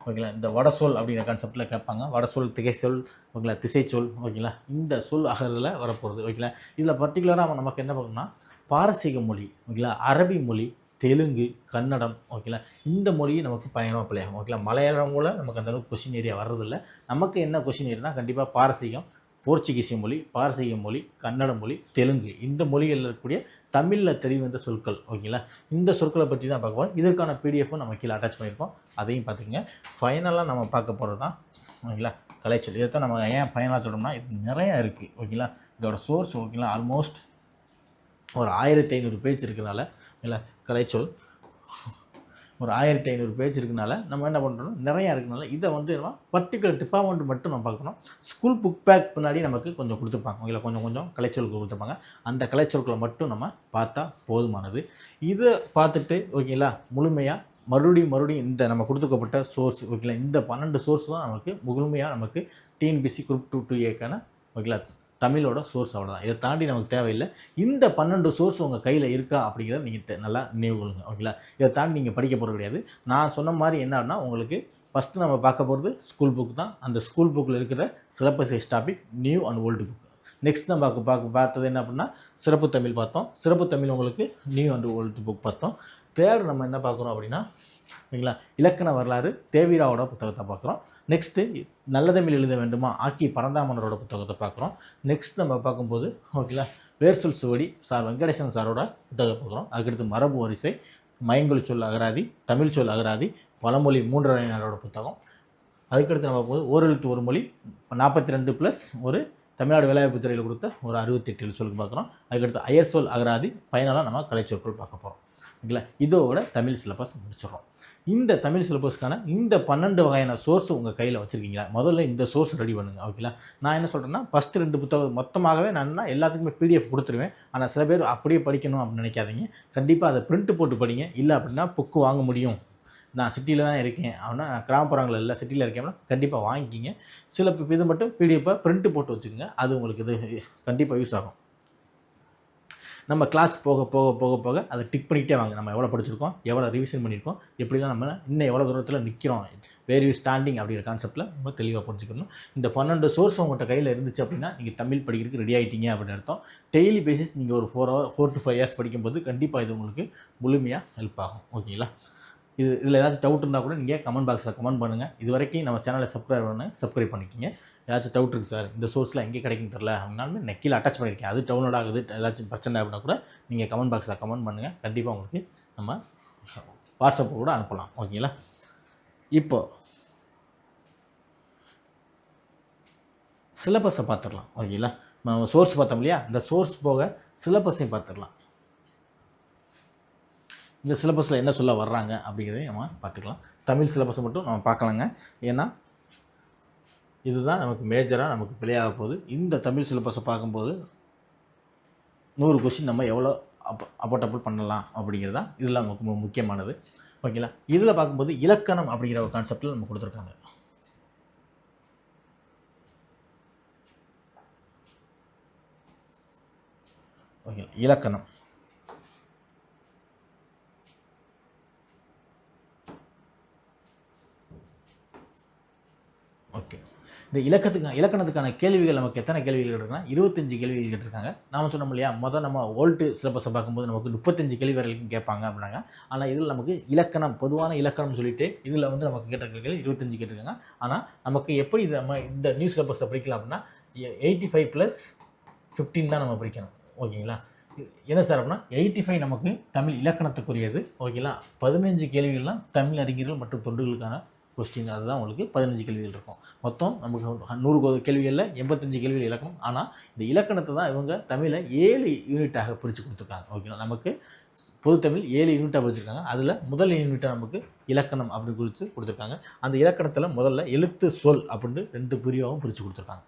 ஓகேங்களா? இந்த வடசொல் அப்படிங்கிற கான்செப்டில் கேட்பாங்க. வடசொல், திகைச்சொல், ஓகேங்களா, திசைச்சொல், ஓகேங்களா, இந்த சொல் அகரத்தில் வரப்போகிறது. ஓகேங்களா? இதில் பர்டிகுலராக நமக்கு என்ன பார்க்கணும்னா பாரசீக மொழி, ஓகேங்களா, அரபி மொழி, தெலுங்கு, கன்னடம், ஓகேங்களா, இந்த மொழியை நமக்கு பயங்கரமாக பிள்ளையாகும். ஓகேங்களா? மலையாளம் கூட நமக்கு அந்தளவுக்கு கொஷின் ஏரியா வர்றதில்லை. நமக்கு என்ன கொஷின் ஏரியானா கண்டிப்பாக பாரசீகம், போர்ச்சுகீசிய மொழி, பாரசீக மொழி, கன்னட மொழி, தெலுங்கு, இந்த மொழிகளில் இருக்கக்கூடிய தமிழில் தெரிவிந்த சொற்கள். ஓகேங்களா? இந்த சொற்களை பற்றி தான் பார்க்க போகிறோம். இதற்கான பிடிஎஃப்பும் நம்ம கீழே அட்டாச் பண்ணியிருக்கோம். அதையும் பார்த்துக்கங்க. ஃபைனலாக நம்ம பார்க்க போகிறது தான் ஓகேங்களா கலைச்சொல். இதை தான் நம்ம ஏன் ஃபைனலாக சொல்கிறோம்னா இது நிறையா இருக்குது. ஓகேங்களா? இதோட சோர்ஸ் ஓகேங்களா ஆல்மோஸ்ட் ஒரு 1500 பேஜ் இருக்கிறனால இல்லை கலைச்சொல் ஒரு 1500 பேஜ் இருக்கனால நம்ம என்ன பண்ணுறோம் நிறையா இருக்கனால இதை வந்து என்ன பர்டிகுலர் டிபார்ட்மெண்ட் மட்டும் நம்ம பார்க்கணும். ஸ்கூல் புக் பேக் பின்னாடி நமக்கு கொஞ்சம் கொடுத்துருப்பாங்க. ஓகேங்களா? கொஞ்சம் கலைச்சொல்கள் கொடுத்துருப்பாங்க. அந்த கலைச்சொற்களை மட்டும் நம்ம பார்த்தா போதுமானது. இதை பார்த்துட்டு ஓகேங்களா முழுமையாக மறுபடியும் இந்த நம்ம கொடுத்துக்கப்பட்ட சோர்ஸ் ஓகேங்களா இந்த 12 சோர்ஸ் தான் நமக்கு முழுமையாக நமக்கு டிஎன்பிஎஸ்சி குரூப் 2A ஓகேங்களா தமிழோட சோர்ஸ் அவ்வளோதான். இதை தாண்டி நமக்கு தேவையில்லை. இந்த 12 சோர்ஸ் உங்கள் கையில் இருக்கா அப்படிங்கிறத நீங்கள் நல்லா நினைவு கொள்ளுங்க. ஓகேங்களா? இதை தாண்டி நீங்கள் படிக்க போகிறது கிடையாது. நான் சொன்ன மாதிரி என்னன்னா உங்களுக்கு ஃபஸ்ட்டு நம்ம பார்க்க போகிறது ஸ்கூல் புக் தான். அந்த ஸ்கூல் புக்கில் இருக்கிற syllabus wise topic new and old book. Next தான் பார்த்தது என்ன அப்படின்னா சிறப்பு தமிழ் பார்த்தோம். சிறப்பு தமிழ் உங்களுக்கு நியூ அண்ட் ஓல்டு புக் பார்த்தோம். தேர்டு நம்ம என்ன பார்க்குறோம் அப்படின்னா ஓகேங்களா இலக்கண வரலாறு தேவிராவோட புத்தகத்தை பார்க்குறோம். நெக்ஸ்ட்டு நல்ல தமிழ் எழுத வேண்டுமா ஆக்கி பரந்தாமனரோட புத்தகத்தை பார்க்குறோம். நெக்ஸ்ட் நம்ம பார்க்கும்போது ஓகேங்களா வேர்சொல் சுவடி சார் வெங்கடேசன் சாரோட புத்தகத்தை பார்க்குறோம். அதுக்கடுத்து மரபு வரிசை, மயங்கொழி சொல் அகராதி, தமிழ் சொல் அகராதி, பழமொழி 3 புத்தகம். அதுக்கடுத்து நம்ம போது ஓரெழுத்து ஒரு மொழி 42 ப்ளஸ் ஒரு தமிழ்நாடு வேலைவாய்ப்பு துறையில் கொடுத்த ஒரு 68 சொல்லுக்கு பார்க்குறோம். அதுக்கடுத்து அயர் சொல் அகராதி, ஃபைனலாக நம்ம கலைச்சொற்கள் பார்க்க போகிறோம். ஓகேங்களா? இதோட தமிழ் சிலபஸ் முடிச்சிடறோம். இந்த தமிழ் சிலபஸ்க்கான இந்த 12 வகையான சோர்ஸ் உங்கள் கையில் வச்சுருக்கீங்களா? முதல்ல இந்த சோர்ஸ் ரெடி பண்ணுங்கள். ஓகேங்களா? நான் என்ன சொல்கிறேன்னா ஃபஸ்ட்டு 2 புத்தகம் மொத்தமாகவே நான் எல்லாத்துக்குமே பிடிஎஃப் கொடுத்துருவேன். ஆனால் சில பேர் அப்படியே படிக்கணும் அப்படின்னு நினைக்காதீங்க. கண்டிப்பாக அதை பிரிண்ட் போட்டு படிங்க. இல்லை அப்படின்னா புக்கு வாங்க முடியும், நான் சிட்டியில் தான் இருக்கேன் அப்படின்னா நான் கிராமப்புறங்களில் இல்லை சிட்டியில் இருக்கேன்னா கண்டிப்பாக வாங்கிக்கிங்க. சில இது மட்டும் பிடிஎஃப்பை பிரிண்ட்டு போட்டு வச்சுக்கோங்க. அது உங்களுக்கு இது கண்டிப்பாக யூஸ் ஆகும். நம்ம கிளாஸ் போக அதை டிக் பண்ணிக்கிட்டே வாங்க. நம்ம எவ்வளோ படிச்சிருக்கோம், எவ்வளோ ரிவிஷன் பண்ணியிருக்கோம், எப்படிலாம் நம்ம இன்னும் எவ்வளோ தூரத்தில் நிற்கிறோம், வேர் யூ ஸ்டாண்டிங் அப்படிங்கிற கான்செப்ட்டில் ரொம்ப தெளிவாக புரிஞ்சுக்கணும். இந்த 12 சோர்ஸ் உங்கள்கிட்ட கையில் இருந்துச்சு அப்படின்னா நீங்கள் தமிழ் படிக்கிறதுக்கு ரெடி ஆகிட்டீங்க அப்படின்னு அர்த்தம். டெய்லி பேசிஸ் நீங்கள் ஒரு 4 to 5 இயர்ஸ் படிக்கும்போது கண்டிப்பாக இது உங்களுக்கு முழுமையாக ஹெல்ப் ஆகும். ஓகேங்களா? இதில் ஏதாச்சும் டவுட் இருந்தால் கூட நீங்கள் கமெண்ட் பாக்ஸில் கமெண்ட் பண்ணுங்கள். இது வரைக்கும் நம்ம சேனலை சப்ஸ்கிரைப் பண்ணிக்கிங்க. ஏதாச்சும் டவுட் இருக்குது சார் இந்த சோர்ஸில் எங்கே கிடைக்கும் தெரில அப்படின்னாலுமே நெக்கில் அட்டாச் பண்ணியிருக்கேன், அது டவுன்லோட் ஆகுது, ஏதாச்சும் பிரச்சனை அப்படின்னா கூட நீங்கள் கமெண்ட் பாக்ஸில் கமெண்ட் பண்ணுங்கள். கண்டிப்பாக உங்களுக்கு நம்ம வாட்ஸ்அப்பில் கூட அனுப்பலாம். ஓகேங்களா? இப்போது சிலபஸை பார்த்துடலாம். ஓகேங்களா? நம்ம சோர்ஸ் பார்த்தோம் இல்லையா, இந்த சோர்ஸ் போக சிலபஸையும் பார்த்துடலாம். இந்த சிலபஸில் என்ன சொல்ல வர்றாங்க அப்படிங்கிறதையும் நம்ம பார்த்துக்கலாம். தமிழ் சிலபஸை மட்டும் நம்ம பார்க்கலாங்க. ஏன்னா இதுதான் நமக்கு மேஜராக நமக்கு பிழையாக போகுது. இந்த தமிழ் சிலபஸை பார்க்கும்போது 100 கொஸ்டின் நம்ம எவ்வளோ அபோர்டபுள் பண்ணலாம் அப்படிங்கிறது தான் இதில் நமக்கு முக்கியமானது. ஓகேங்களா? இதில் பார்க்கும்போது இலக்கணம் அப்படிங்கிற ஒரு கான்செப்டில் நம்ம கொடுத்துருக்காங்க. ஓகே, இலக்கணம் இந்த இலக்கணத்துக்கான கேள்விகள் நமக்கு எத்தனை கேள்விகள் கேட்டிருக்காங்க? 25 கேள்விகள் கேட்டிருக்காங்க. நாம சொன்னோம் இல்லையா, நம்ம ஓல்டு சிலபஸை பார்க்கும்போது நமக்கு 35 கேள்வி வரைக்கும் கேட்பாங்க அப்படின்னாங்க. ஆனால் இதில் நமக்கு பொதுவான இலக்கணம் சொல்லிட்டு இதில் வந்து நமக்கு கேட்ட கேள்விகள் 25 கேட்டிருக்காங்க. ஆனால் நமக்கு எப்படி நம்ம இந்த நியூ சிலபஸை படிக்கலாம் அப்படின்னா 85 + 15 தான் நம்ம படிக்கணும். ஓகேங்களா? என்ன சார் அப்படின்னா 85 நமக்கு தமிழ் இலக்கணத்துக்குரியது. ஓகேங்களா? 15 கேள்விகள்லாம் தமிழ் அறிஞர்கள் மற்றும் தொண்டுகளுக்கான கொஸ்டின். அதுதான் உங்களுக்கு 15 கேள்விகள் இருக்கும். மொத்தம் நமக்கு 100 கேள்விகளில் 85 கேள்விகள் இலக்கணம். ஆனால் இந்த இலக்கணத்தை தான் இவங்க தமிழை 7 யூனிட்டாக பிரித்து கொடுத்துருக்காங்க. ஓகேங்களா? நமக்கு பொது தமிழ் 7 யூனிட்டாக பிரிச்சிருக்காங்க. அதில் முதல் யூனிட்டாக நமக்கு இலக்கணம் அப்படின்னு கொடுத்துருக்காங்க. அந்த இலக்கணத்தில் முதல்ல எழுத்து சொல் அப்படின்னு 2 பிரிவாகவும் பிரித்து கொடுத்துருக்காங்க.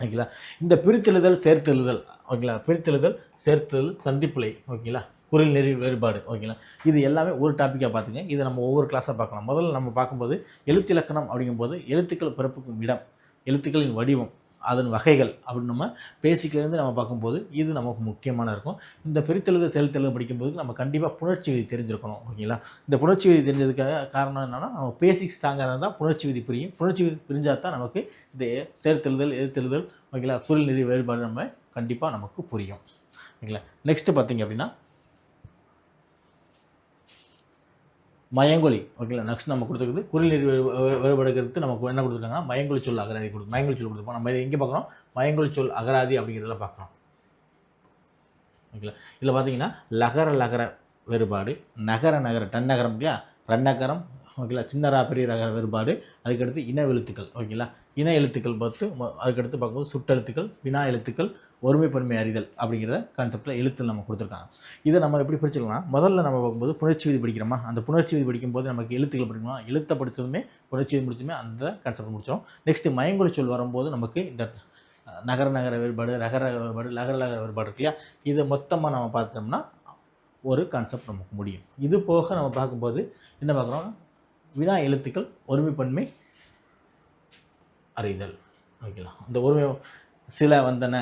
ஓகேங்களா? இந்த பிரித்தெழுதல் சேர்த்தெழுதல், ஓகேங்களா, பிரித்தெழுதல் சேர்த்தெழுதல் சந்திப்பிழை, ஓகேங்களா, குரல் நெறி வேறுபாடு, ஓகேங்களா, இது எல்லாமே ஒரு டாப்பிக்காக பார்த்துங்க. இதை நம்ம ஒவ்வொரு கிளாஸாக பார்க்கலாம். முதல்ல நம்ம பார்க்கும்போது எழுத்திலக்கணம் அப்படிங்கும்போது எழுத்துக்கள் பிறப்புக்கும் இடம், எழுத்துக்களின் வடிவம், அதன் வகைகள் அப்படின்னு நம்ம பேசிக்கிலேருந்து நம்ம பார்க்கும்போது இது நமக்கு முக்கியமான இருக்கும். இந்த பிரித்தெழுத செயல்தெழுத படிக்கும்போது நம்ம கண்டிப்பாக புணர்ச்சி விதி தெரிஞ்சிருக்கணும். ஓகேங்களா? இந்த புணர்ச்சி விதி தெரிஞ்சதுக்காக காரணம் என்னென்னா நம்ம பேசிக் ஸ்ட்ராங்காக இருந்தால் புணர்ச்சி விதி புரியும். புணர்ச்சி விதி புரிஞ்சால் தான் நமக்கு இந்த சேர்த்தெழுதல் எழுத்தெழுதல், ஓகேங்களா, குரல் நெறி வேறுபாடு நம்ம கண்டிப்பாக நமக்கு புரியும். ஓகேங்களா? நெக்ஸ்ட்டு பார்த்தீங்க அப்படின்னா மயங்கொலி. ஓகேங்களா? நெக்ஸ்ட் நம்ம கொடுத்துருக்குது குரல் நெறி வேறுபாடுகிறது. நமக்கு என்ன கொடுத்துருக்காங்கன்னா மயங்கொலி சொல் அகராதி மயங்கொலி சொல் கொடுத்துருப்போம். நம்ம இதை எங்கே பார்க்குறோம்? மயங்கொலி சொல் அகராதி அப்படிங்கிறதுல பார்க்குறோம். ஓகேங்களா? இதில் பார்த்தீங்கன்னா லகர வேறுபாடு, நகர டன்னகரம் இல்லையா, ரன்னகரம், ஓகேங்களா, சின்னரா பெரிய ரகர வேறுபாடு, அதுக்கடுத்து இன எழுத்துக்கள், ஓகேங்களா, இன எழுத்துக்கள் பார்த்து அதுக்கடுத்து பார்க்கும்போது சுட்டெழுத்துக்கள், வினா எழுத்துக்கள், ஒருமைப்பன்மை அறிதல் அப்படிங்கிற கான்செப்டில் எழுத்து நம்ம கொடுத்துருக்காங்க. இதை நம்ம எப்படி பிரிச்சுக்கலாம்? முதல்ல நம்ம பார்க்கும்போது புணர்ச்சி விதி படிக்கிறோமா, அந்த புணர்ச்சி விதி படிக்கும்போது நமக்கு எழுத்துக்கள் படிக்கணும். எழுத்தை படித்ததுமே புணர்ச்சி விதி முடிச்சதுமே அந்த கான்செப்ட் முடிச்சோம். நெக்ஸ்ட்டு மயங்கொலி சொல் வரும்போது நமக்கு இந்த நகர வேறுபாடு, ரகர வேறுபாடு, லகர வேறுபாடு இருக்கு இல்லையா, இதை மொத்தமாக நம்ம பார்த்தோம்னா ஒரு கான்செப்ட் நமக்கு முடியும். இது போக நம்ம பார்க்கும்போது என்ன பார்க்குறோம்? வினா எழுத்துக்கள், ஒருமைப்பன்மை அறிதல், ஓகேங்களா, இந்த ஒருமை சில வந்தன,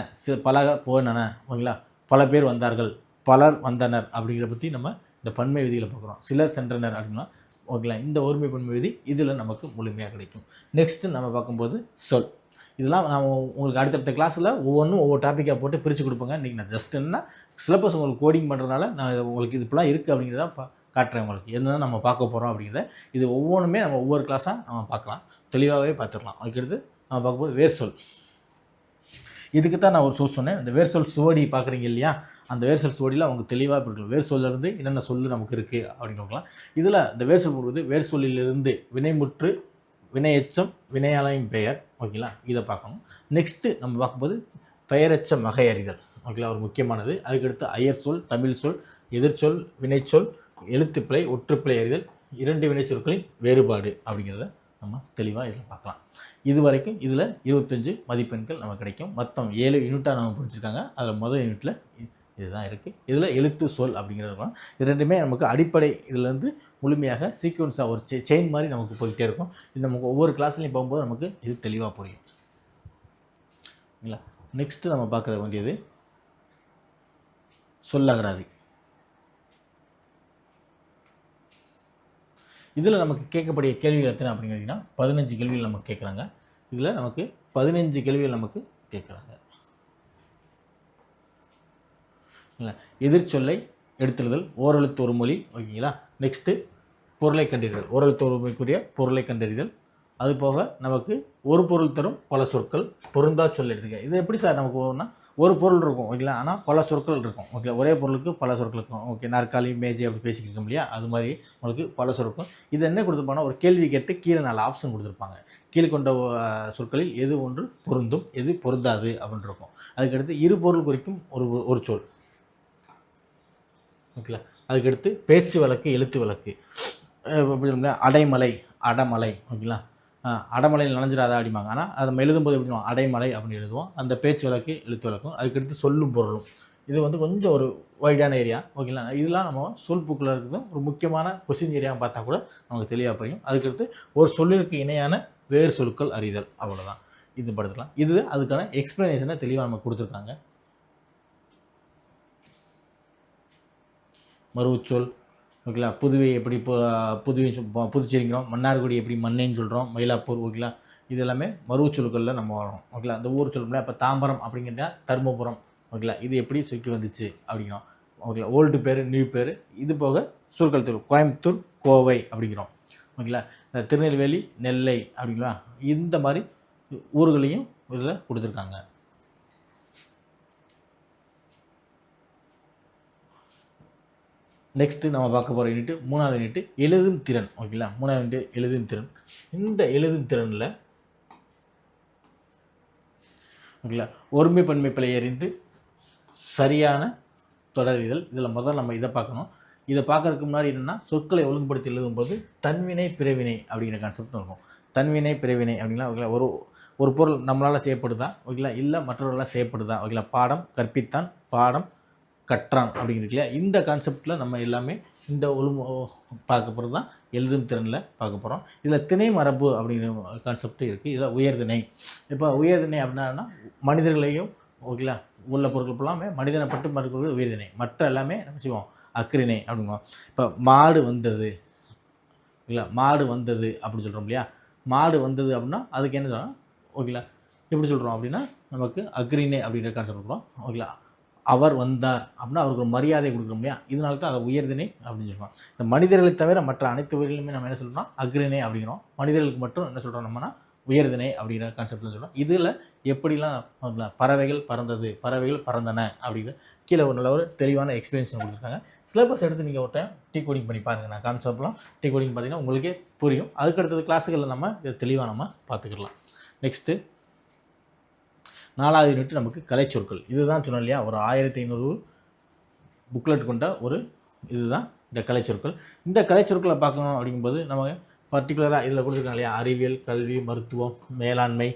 பல போனன, ஓகேங்களா, பல பேர் வந்தார்கள், பலர் வந்தனர் அப்படிங்கிற பற்றி நம்ம இந்த பன்மை விதிகளை பார்க்குறோம். சிலர் சென்றனர் அப்படின்னா, ஓகேங்களா, இந்த ஒருமைப்பன்மை விதி இதில் நமக்கு முழுமையாக கிடைக்கும். நெக்ஸ்ட்டு நம்ம பார்க்கும்போது சொல். இதெல்லாம் நான் உங்களுக்கு அடுத்தடுத்த கிளாஸில் ஒவ்வொரு டாப்பிக்காக போட்டு பிரித்து கொடுப்பேங்க. இன்றைக்கி நான் ஜஸ்ட் என்ன சிலபஸ் உங்களுக்கு கோடிங் பண்ணுறதுனால நான் உங்களுக்கு இது இப்போலாம் இருக்குது அப்படிங்கிறத காட்டுறேன் உங்களுக்கு. என்ன நம்ம பார்க்க போகிறோம் அப்படிங்கிறத. இது ஒவ்வொன்றுமே நம்ம ஒவ்வொரு கிளாஸாக நம்ம பார்க்கலாம், தெளிவாகவே பார்த்துடலாம். அதுக்கடுத்து நம்ம பார்க்கும்போது வேர் சொல். இதுக்கு தான் நான் ஒரு சொல் சொன்னேன். இந்த வேர் சொல் சுவடி பார்க்குறீங்க இல்லையா, அந்த வேர் சொல் சுவடியில் அவங்க தெளிவாக இருக்கும். வேர் சொல்லிருந்து என்னென்ன சொல் நமக்கு இருக்குது அப்படின்னு பார்க்கலாம். இதில் இந்த வேர் சொல் கொடுக்குறது வேர் சொல்லிலிருந்து வினைமுற்று, வினையெச்சம், வினையாளையும் பெயர், ஓகேங்களா, இதை பார்க்கணும். நெக்ஸ்ட்டு நம்ம பார்க்கும்போது பெயரெச்ச வகை அறிதல், ஓகேங்களா, ஒரு முக்கியமானது. அதுக்கடுத்து அயர் சொல், தமிழ் சொல், எதிர்ச்சொல், வினைச்சொல், எழுத்துப்பிழை, ஒற்றுப்பிழை அறிதல், 2 வினைச்சொற்களின் வேறுபாடு அப்படிங்கிறத நம்ம தெளிவாக இதில் பார்க்கலாம். இது வரைக்கும் இதில் 25 மதிப்பெண்கள் நமக்கு கிடைக்கும். மொத்தம் 7 யூனிட்டாக நம்ம பிடிச்சிருக்காங்க. அதில் முதல் யூனிட்டில் இதுதான் இருக்குது. இதில் எழுத்து சொல் அப்படிங்கிறது இது ரெண்டுமே நமக்கு அடிப்படை இதிலேருந்து முழுமையாக சீக்வன்ஸாக ஒரு செயின் மாதிரி நமக்கு போய்கிட்டே இருக்கும். இது நமக்கு ஒவ்வொரு கிளாஸ்லையும் போகும்போது நமக்கு இது தெளிவாக புரியும். இல்லைங்களா? நெக்ஸ்ட்டு நம்ம பார்க்குற வேண்டியது சொல்லகராதி. இதில் நமக்கு கேட்கக்கூடிய கேள்விகள் எத்தனை அப்படிங்கிறீங்கன்னா 15 கேள்விகள் நமக்கு கேட்குறாங்க. இதில் நமக்கு 15 கேள்விகள் நமக்கு கேட்குறாங்க. இல்லை, எதிர்ச்சொல்லை எடுத்துடுதல், ஓரெழுத்து ஒரு மொழி, ஓகேங்களா. நெக்ஸ்ட்டு பொருளை கண்டறிதல், ஓரெழுத்து ஒரு மொழிக்குரிய பொருளை கண்டறிதல். அது போக நமக்கு ஒரு பொருள் தரும் பல சொற்கள், பொருந்தா சொல் எடுத்துக்க. இது எப்படி சார் நமக்கு ஒன்றுனா ஒரு பொருள் இருக்கும், ஓகேங்களா, ஆனால் பல சொற்கள் இருக்கும், ஓகே, ஒரே பொருளுக்கு பல சொற்கள் இருக்கும், ஓகே, நாற்காலி, மேஜை அப்படி பேசிக்கிட்டோம் இல்லையா, அது மாதிரி உங்களுக்கு பல சொற்கள். இது என்ன கொடுத்துருப்பாங்கன்னா ஒரு கேள்வி கேட்டு கீழே 4 ஆப்ஷன் கொடுத்துருப்பாங்க. கீழ்கொண்ட சொற்களில் எது ஒன்று பொருந்தும், எது பொருந்தாது அப்படின்னு இருக்கும். அதுக்கடுத்து இரு பொருள் குறிக்கும் ஒரு சொல், ஓகேங்களா. அதுக்கடுத்து பேச்சு வழக்கு, எழுத்து வழக்கு, அடைமலை, அடமலை, ஓகேங்களா. அடமலையில் நனைஞ்சிடாத அப்படிம்பாங்க, ஆனால் அதை நம்ம எழுதும்போது எப்படி அடைமலை அப்படின்னு எழுதுவோம். அந்த பேச்சு வழக்கு, எழுத்து வழக்கும். அதுக்கடுத்து சொல்லும் பொருளும். இது வந்து கொஞ்சம் ஒரு வைடான ஏரியா, ஓகேங்களா. இதெல்லாம் நம்ம சொல் புக்கில் இருக்கிறது ஒரு முக்கியமான கொஸ்டின் ஏரியாவை பார்த்தா கூட நமக்கு தெளிவாக புரியும். அதுக்கடுத்து ஒரு சொல்லிற்கு இணையான வேறு சொற்கள் அறிதல், அவ்வளோதான். இது படுத்தலாம். இது அதுக்கான எக்ஸ்பிளனேஷனை தெளிவாக நம்ம கொடுத்துருக்காங்க. மறுச்சொல், ஓகேங்களா. புதுவை எப்படி புதுச்சேரிங்கிறோம், மன்னார்குடி எப்படி மண்ணைன்னு சொல்கிறோம், மயிலாப்பூர், ஓகேங்களா. இது எல்லாமே மருவச்சொற்களில் நம்ம வரோம். ஓகேங்களா, அந்த ஊர் சொல்லுங்களா, இப்போ தாம்பரம் அப்படிங்கிற தருமபுரம். ஓகேங்களா, இது எப்படி சுற்றி வந்துச்சு அப்படிங்கிறோம். ஓகேங்களா, ஓல்டு பேர், நியூ பேர். இது போக சுருக்கல் தெரு கோயம்புத்தூர், கோவை அப்படிங்கிறோம். ஓகேங்களா, திருநெல்வேலி, நெல்லை அப்படிங்களா, இந்த மாதிரி ஊர்களையும் இதில் கொடுத்துருக்காங்க. நெக்ஸ்ட்டு நம்ம பார்க்க போகிற யூனிட்டு 3வது யூனிட்டு எழுதும் திறன். ஓகேங்களா, 3வது யூனிட்டு எழுதும் திறன். இந்த எழுதும் திறனில் ஓகேங்களா, ஒருமை பன்மை பிழை அறிந்து சரியான தொடரிதழ். இதில் முதல்ல நம்ம இதை பார்க்கணும். இதை பார்க்கறதுக்கு முன்னாடி என்னென்னா, சொற்களை ஒழுங்குபடுத்தி எழுதும்போது தன்வினை பிறவினை அப்படிங்கிற கான்செப்ட் இருக்கும். தன்வினை பிறவினை அப்படின்னா ஓகேங்களா, ஒரு பொருள் நம்மளால் செய்யப்படுதா, ஓகேங்களா, இல்லை மற்றவர்களால் செய்யப்படுதா, ஓகேங்களா, பாடம் கற்பித்தான், பாடம் கற்றான் அப்படிங்கிறது இல்லையா. இந்த கான்செப்டில் நம்ம எல்லாமே இந்த பார்க்க போகிறது தான் எழுதும் திறனில் பார்க்க போகிறோம். இதில் திணை மரபு அப்படிங்கிற கான்செப்ட் இருக்குது. இதில் உயர்திணை. இப்போ உயர்திணை அப்படின்னா மனிதர்களையும் ஓகேங்களா உள்ள பொருட்கள் எல்லாமே மனிதனை பட்டு மறுக்கிறது உயர்திணை. மற்ற எல்லாமே நம்ம செய்வோம் அக்ரிணை அப்படிங்குவோம். இப்போ மாடு வந்தது, ஓகேங்களா, மாடு வந்தது அப்படின்னு சொல்கிறோம் இல்லையா. மாடு வந்தது அப்படின்னா அதுக்கு என்ன சொல்கிறோம், ஓகேங்களா, எப்படி சொல்கிறோம் அப்படின்னா நமக்கு அக்ரிணை அப்படிங்கிற கான்செப்ட் சொல்கிறோம். ஓகேங்களா, அவர் வந்தார் அப்படின்னா அவருக்கு ஒரு மரியாதை கொடுக்குறோம் இல்லையா. இதனால தான் அதை உயர்திணை அப்படின்னு சொல்லுவோம். இந்த மனிதர்களை தவிர மற்ற அனைத்து உயிரிலுமே நம்ம என்ன சொல்கிறோம்னா அக்ரிணை அப்படிங்கிறோம். மனிதர்களுக்கு மட்டும் என்ன சொல்கிறோம் நம்மனா உயர்திணை அப்படிங்கிற கான்செப்ட்னு சொல்கிறோம். இதில் எப்படிலாம் பறவைகள் பறந்தது, பறவைகள் பறந்தன அப்படிங்கிற கீழே ஒரு நல்ல ஒரு தெளிவான எக்ஸ்பிளேஷன் கொடுத்துருக்காங்க. சிலபஸ் எடுத்து நீங்கள் ஒரு டைம் டீகோடிங் பண்ணி பாருங்கள். நான் கான்செப்ட்லாம் டீகோடிங் பார்த்தீங்கன்னா உங்களுக்கே புரியும். அதுக்கடுத்தது கிளாஸுகளில் நம்ம இதை தெளிவாக நம்ம பார்த்துக்கலாம். நெக்ஸ்ட்டு 4வது யூனிட் நமக்கு கலைச்சொற்கள். இதுதான் சொன்னோம் இல்லையா, ஒரு 1500 புக்லெட் கொண்ட ஒரு இதுதான் இந்த கலைச்சொற்கள். இந்த கலைச்சொற்களை பார்க்கணும் அப்படிங்கும்போது நம்ம பர்டிகுலராக இதில் கொடுத்துருக்காங்க இல்லையா, அறிவியல், கல்வி, மருத்துவம், மேலாண்மை,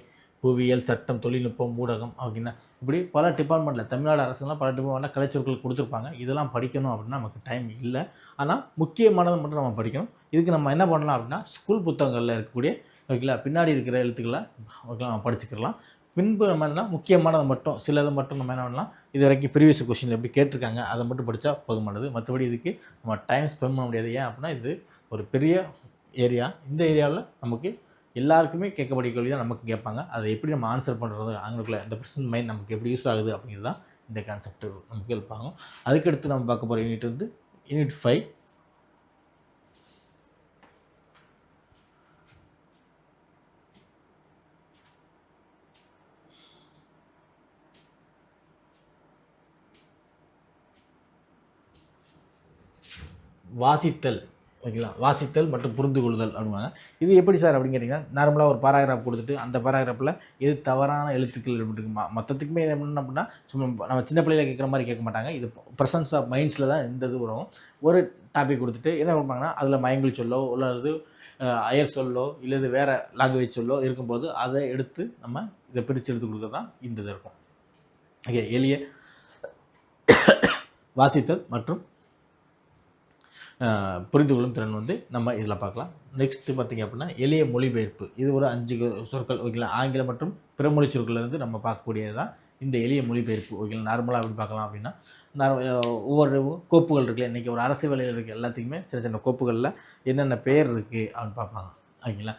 புவியியல், சட்டம், தொழில்நுட்பம், ஊடகம் அப்படின்னா இப்படி பல டிபார்ட்மெண்ட்டில் தமிழ்நாடு அரசுலாம் பல டிபார்ட்மெண்ட்டில் கலைச்சொற்கள் கொடுத்துருப்பாங்க. இதெல்லாம் படிக்கணும் அப்படின்னா நமக்கு டைம் இல்லை. ஆனால் முக்கியமானதை மட்டும் நம்ம படிக்கணும். இதுக்கு நம்ம என்ன பண்ணலாம் அப்படின்னா ஸ்கூல் புத்தகங்களில் இருக்கக்கூடிய ஓகேங்களா பின்னாடி இருக்கிற எழுத்துக்களை ஓகேங்களா நம்ம படிச்சுக்கலாம். பின்பு நம்ம என்னன்னா முக்கியமானதை மட்டும் சிலதை மட்டும் நம்ம என்ன பண்ணலாம், இது வரைக்கும் ப்ரீவியஸ் கொஸ்டினில் எப்படி கேட்டிருக்காங்க அதை மட்டும் படித்தா போதுமானது. மற்றபடி இதுக்கு நம்ம டைம் ஸ்பெண்ட் பண்ண முடியாது. ஏன் அப்படின்னா இது ஒரு பெரிய ஏரியா. இந்த ஏரியாவில் நமக்கு எல்லாருக்குமே கேட்கக்கூடிய கேள்வி தான் நமக்கு கேட்பாங்க. அதை எப்படி நம்ம ஆன்சர் பண்ணுறது, அவங்களுக்குள்ள இந்த பர்சன்ட் மைண்ட் நமக்கு எப்படி யூஸ் ஆகுது அப்படிங்கிறது தான் இந்த கான்செப்ட் நமக்கு கேட்பாங்க. அதுக்கடுத்து நம்ம பார்க்க போகிற யூனிட் வந்து யூனிட் 5 வாசித்தல். ஓகேங்களா, வாசித்தல் மற்றும் புரிந்து கொள்ளுதல் அப்படின்வாங்க. இது எப்படி சார் அப்படின்னு கேட்டிங்கன்னா, நார்மலாக ஒரு பாராகிராஃப் கொடுத்துட்டு அந்த பாராகிராஃபில் எது தவறான எழுத்துக்கள் இருக்கு மொத்தத்துக்குமே இது என்ன அப்படின்னா சும்மா நம்ம சின்ன பிள்ளையில கேட்குற மாதிரி கேட்க மாட்டாங்க. இது ப்ரெசன்ஸ் ஆஃப் மைண்ட்ஸில் தான் இந்த இது வரும். ஒரு டாபிக் கொடுத்துட்டு என்ன கொடுப்பாங்கன்னா அதில் மயங்கல் சொல்லோ அல்லது அயர் சொல்லோ இல்லது வேறு லாங்குவேஜ் சொல்லோ இருக்கும்போது அதை எடுத்து நம்ம இதை பிரித்து எடுத்து கொடுக்க தான் இந்த இது இருக்கும். ஓகே, எளிய வாசித்தல் மற்றும் புரிந்து கொள்ளும் திறன் வந்து நம்ம இதில் பார்க்கலாம். நெக்ஸ்ட்டு பார்த்திங்க அப்படின்னா எளிய மொழிபெயர்ப்பு. இது ஒரு 5 சொற்கள் ஓகேங்களா, ஆங்கிலம் மற்றும் பிறமொழி சொற்கள்லேருந்து நம்ம பார்க்கக்கூடியது தான் இந்த எளிய மொழிபெயர்ப்பு. ஓகேங்களா, நார்மலாக எப்படி பார்க்கலாம் அப்படின்னா ஒவ்வொரு கோப்புகள் இருக்குல்ல, இன்றைக்கி ஒரு அரசு வேலையில் இருக்குது எல்லாத்துக்குமே சின்ன சின்ன கோப்புகளில் என்னென்ன பேர் இருக்குது அப்படின்னு பார்ப்பாங்க. ஓகேங்களா,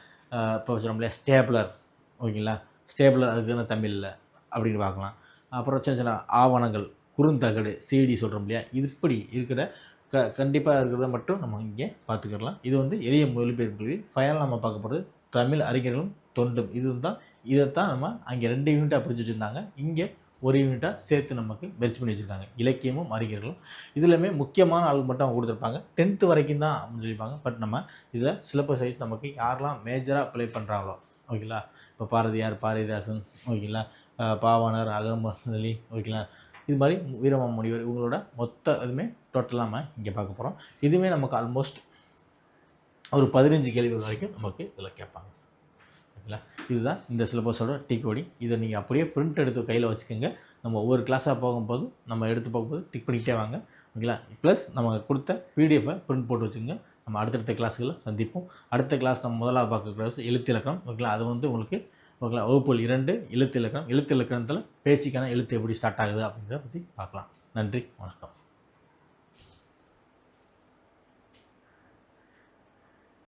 இப்போ சொல்ல ஸ்டேப்லர். ஓகேங்களா, ஸ்டேப்லர் அதுக்குன்னு தமிழில் அப்படின்னு பார்க்கலாம். அப்புறம் சின்ன சின்ன ஆவணங்கள், குறுந்தகடு, சிடி சொல்கிறோம் இல்லையா, இப்படி இருக்கிற கண்டிப்பாக இருக்கிறத மட்டும் நம்ம இங்கே பார்த்துக்கலாம். இது வந்து எளிய மொழிபெயர்ப்பு. ஃபைனல் நம்ம பார்க்க போகிறது தமிழ் அறிஞர்களும் தொண்டும். இதைத்தான் நம்ம அங்கே 2 யூனிட்டாக பிரித்து வச்சுருந்தாங்க. இங்கே ஒரு யூனிட்டாக சேர்த்து நமக்கு மெர்ஜ் பண்ணி வச்சுருக்காங்க, இலக்கியமும் அறிஞர்களும். இதுலையுமே முக்கியமான ஆள் மட்டும் அவங்க கொடுத்துருப்பாங்க. 10th வரைக்கும் தான் அப்படின்னு சொல்லியிருப்பாங்க. பட் நம்ம இதில் சிலபஸ் வைஸ் நமக்கு யாரெல்லாம் மேஜராக ப்ளே பண்ணுறாங்களோ ஓகேங்களா, இப்போ பாரதியார், பாரதிதாசன், ஓகேங்களா, பாவாணர், அகமலி, ஓகேங்களா, இது மாதிரி வீரமாமுனிவர் இவங்களோட மொத்த இதுவுமே டோட்டலாக நம்ம இங்கே பார்க்க போகிறோம். இதுவுமே நமக்கு ஆல்மோஸ்ட் ஒரு 15 கேள்விகள் வரைக்கும் நமக்கு இதில் கேட்பாங்க. ஓகேங்களா, இதுதான் இந்த சிலபஸோட டீகோடிங். இதை நீங்கள் அப்படியே பிரிண்ட் எடுத்து கையில் வச்சுக்கோங்க. நம்ம ஒவ்வொரு கிளாஸாக போகும்போது நம்ம எடுத்து போகும்போது டிக் பண்ணிக்கிட்டே வாங்க. ஓகேங்களா, ப்ளஸ் நம்ம கொடுத்த பிடிஎஃபை பிரிண்ட் போட்டு வச்சுக்கோங்க. நம்ம அடுத்தடுத்த கிளாஸுகளில் சந்திப்போம். அடுத்த கிளாஸ் நம்ம முதலாக பார்க்க கிளாஸ் எழுத்திலக்கணம். ஓகேங்களா, அது வந்து உங்களுக்கு ஓகேங்களா வகுப்புகள் 2 எழுத்து இலக்கணம். எழுத்து இலக்கணத்தில் பேசிக்கான எழுத்து எப்படி ஸ்டார்ட் ஆகுது அப்படிங்கிறத பற்றி பார்க்கலாம். நன்றி, வணக்கம்.